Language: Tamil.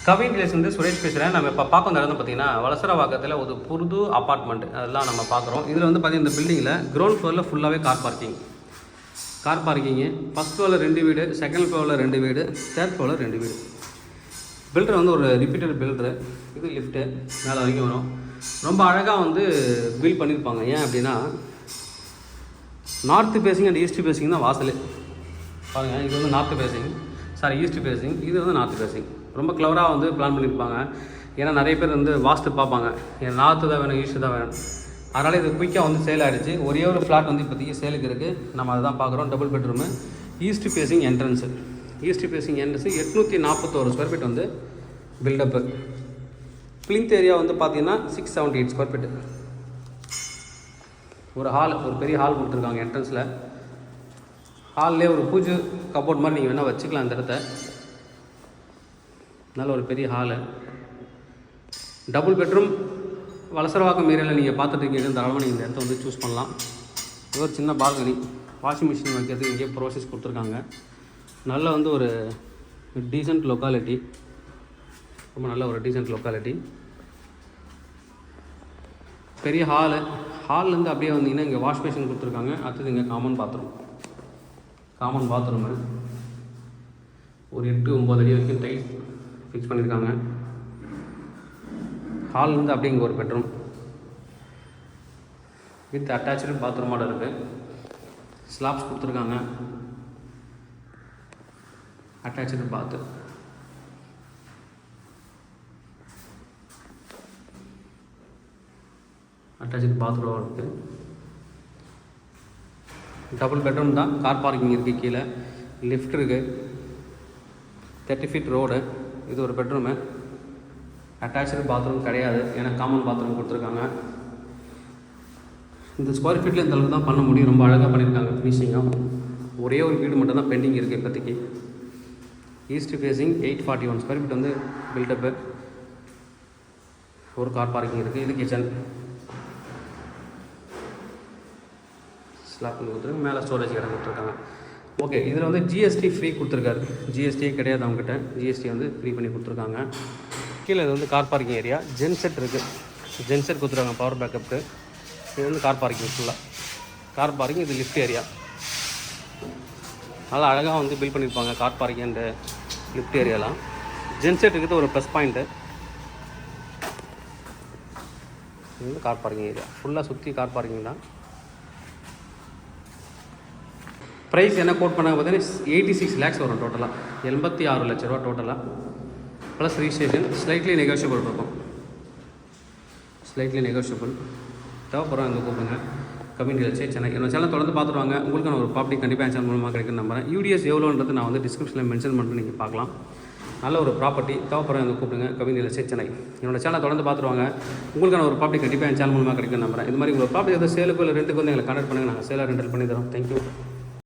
கவின் வில்லேஜ்லேருந்து சுரேஷ் பேசுகிறேன். நம்ம இப்போ பார்க்க வந்த இடம் பார்த்தீங்கன்னா வலசரவாக்கத்தில் ஒரு புது அப்பார்ட்மெண்ட் அதெல்லாம் நம்ம பார்க்குறோம். இதில் வந்து பார்த்தீங்கன்னா இந்த பில்டிங்கில் கிரவுண்ட் ஃப்ளோரில் ஃபுல்லாகவே கார் பார்க்கிங்கு ஃபஸ்ட் ஃப்ளோரில் 2 வீடு, செகண்ட் ஃப்ளோரில் 2 வீடு, தேர்ட் ஃப்ளோரில் 2 வீடு. பில்டர் வந்து ஒரு ரிப்பீட்டட் பில்டரு. இது லிஃப்ட்டு மேலே வரைக்கும் வரும். ரொம்ப அழகாக வந்து பில்ட் பண்ணியிருப்பாங்க. ஏன் அப்படின்னா north facing and east facing தான் வாசல் பாருங்கள். இது வந்து ஈஸ்ட் பேசிங், இது வந்து நார்த்து பேசிங். ரொம்ப க்ளவராக வந்து பிளான் பண்ணியிருப்பாங்க. ஏன்னா நிறைய பேர் வந்து வாஸ்து பார்ப்பாங்க, ஏன் நார்த்து தான் வேணும், ஈஸ்ட்டு தான் வேணும். அதனால் இது குயிக்காக வந்து சேல் ஆகிடுச்சு. ஒரே ஒரு ஃப்ளாட் வந்து இப்போதைக்கு சேலுக்கு இருக்குது. நம்ம அதை தான் பார்க்குறோம். Double bedroom, east facing entrance. 841 square feet வந்து பில்டப்பு. பிளிந்த் ஏரியா வந்து பார்த்தீங்கன்னா 678 ஸ்கொயர் ஃபீட்டு. ஒரு பெரிய ஹால் கொடுத்துருக்காங்க என்ட்ரன்ஸில். ஹால்லே ஒரு பூஜை கப்போர்ட் மாதிரி நீங்கள் வேணால் வச்சுக்கலாம். அந்த இடத்த நல்ல ஒரு பெரிய ஹாலு, டபுள் பெட்ரூம். வலசரவாக்கம் ஏரியாவில் நீங்கள் பார்த்துட்டு தாராளமாக நீங்கள் இந்த இடத்த வந்து சூஸ் பண்ணலாம். இது ஒரு சின்ன பால்கனி, வாஷிங் மிஷின் வைக்கிறதுக்கு இங்கே ப்ரோசஸ் கொடுத்துருக்காங்க. நல்ல வந்து ஒரு டீசென்ட் லொக்காலிட்டி, ரொம்ப நல்ல ஒரு டீசென்ட் லொக்காலிட்டி. பெரிய ஹால்லேருந்து அப்படியே வந்தீங்கன்னா இங்கே வாஷ் மிஷின் கொடுத்துருக்காங்க. அடுத்தது இங்கே காமன் பாத்ரூமு ஒரு 8-9 அடி வரைக்கும் டைல்ஸ் ஃபிக்ஸ் பண்ணியிருக்காங்க. ஹால்லேருந்து அப்படியே இங்கே ஒரு பெட்ரூம் வித் அட்டாச்சு பாத்ரூமோட இருக்குது. ஸ்லாப்ஸ் கொடுத்துருக்காங்க, அட்டாச்சு பாத்து. அட்டாச்சு பாத்ரூம் இருக்குது. டபுள் பெட்ரூம் தான். கார் பார்க்கிங் இருக்குது, கீழே லிஃப்ட் இருக்குது, 30 ஃபீட் ரோடு. இது ஒரு பெட்ரூமு. அட்டாச்சு பாத்ரூம் கிடையாது, ஏன்னா காமன் பாத்ரூம் கொடுத்துருக்காங்க. இந்த ஸ்கொயர் ஃபீட்டில் இந்த அளவுக்கு தான் பண்ண முடியும். ரொம்ப அழகாக பண்ணியிருக்காங்க ஃபினிஷிங்காக. ஒரே ஒரு வீடு மட்டும் தான் பெண்டிங் இருக்குது இப்போதைக்கு. ஈஸ்ட் ஃபேஸிங் 841 ஸ்கொயர் ஃபீட் வந்து பில்டப்பு. ஒரு கார் பார்க்கிங் இருக்குது. இது கிச்சன். ஸ்லாப் கொடுத்துருக்காங்க, மேலே ஸ்டோரேஜ் இடம் கொடுத்துருக்காங்க. ஓகே, இதில் வந்து ஜிஎஸ்டி ஃப்ரீ கொடுத்துருக்காரு. ஜிஎஸ்டியே கிடையாது அவங்ககிட்ட, ஜிஎஸ்டி வந்து ஃப்ரீ பண்ணி கொடுத்துருக்காங்க. கீழே இது வந்து கார் பார்க்கிங் ஏரியா. ஜென்செட் இருக்குது, ஜென்செட் கொடுத்துருக்காங்க பவர் பேக்கப்புக்கு. இது வந்து கார் பார்க்கிங், ஃபுல்லாக கார் பார்க்கிங். இது லிஃப்ட் ஏரியா. நல்லா அழகாக வந்து பில்ட் பண்ணியிருப்பாங்க கார் பார்க்கிங் அண்டு லிஃப்ட் ஏரியாலாம். ஜென்செட் இருக்குது ஒரு ப்ளஸ் பாயிண்ட்டு. இது வந்து கார் பார்க்கிங் ஏரியா, ஃபுல்லாக சுற்றி கார் பார்க்கிங் தான். ப்ரைஸ் என்ன கோட் பண்ணாங்க பார்த்தீங்கன்னா 86 lakhs வரும் டோட்டலாக. 86 லட்ச ரூபா டோட்டலாக, ப்ளஸ் ரிஜிஸ்ட்ரேஷன். ஸ்லைட்லி நெகோஷியபிள் இருக்கும், தேவைப்படுறோம் இந்த கூப்பிடுங்க. கம்யூனிட்டி வச்சு சென்னை என்னோட சேனல் தொடர்ந்து பார்த்துருவாங்க. உங்களுக்கான ஒரு ப்ராப்பர்ட்டி கண்டிப்பாக சேனல் மூலமாக கிடைக்கும் நம்புறேன். யூடிஎஸ் எவ்வளோன்றது நான் வந்து டிஸ்கிரிப்ஷனில் மென்ஷன் பண்ணுறேன், நீங்கள் பார்க்கலாம். நல்ல ஒரு ப்ராப்பர்ட்டி தேவைப்படுறோம் இந்த கூப்பிடுங்க. கம்யூனிட்டி வச்சு சென்னை என்னோட சேனல் தொடர்ந்து பார்த்துருவாங்க. உங்களுக்கான ஒரு ப்ராப்பர்ட்டி கண்டிப்பாக என் சேனல் மூலமாக கிடைக்கும் நம்புறேன். இது மாதிரி ஒரு ப்ராப்பர்ட்டி வந்து சேலுக்கு இல்லை ரெண்டுக்கு வந்து எங்களை கான்டாக்ட் பண்ணுங்கள். நாங்கள் சேலாக ரெண்டல் பண்ணி தரோம். தேங்க்யூ.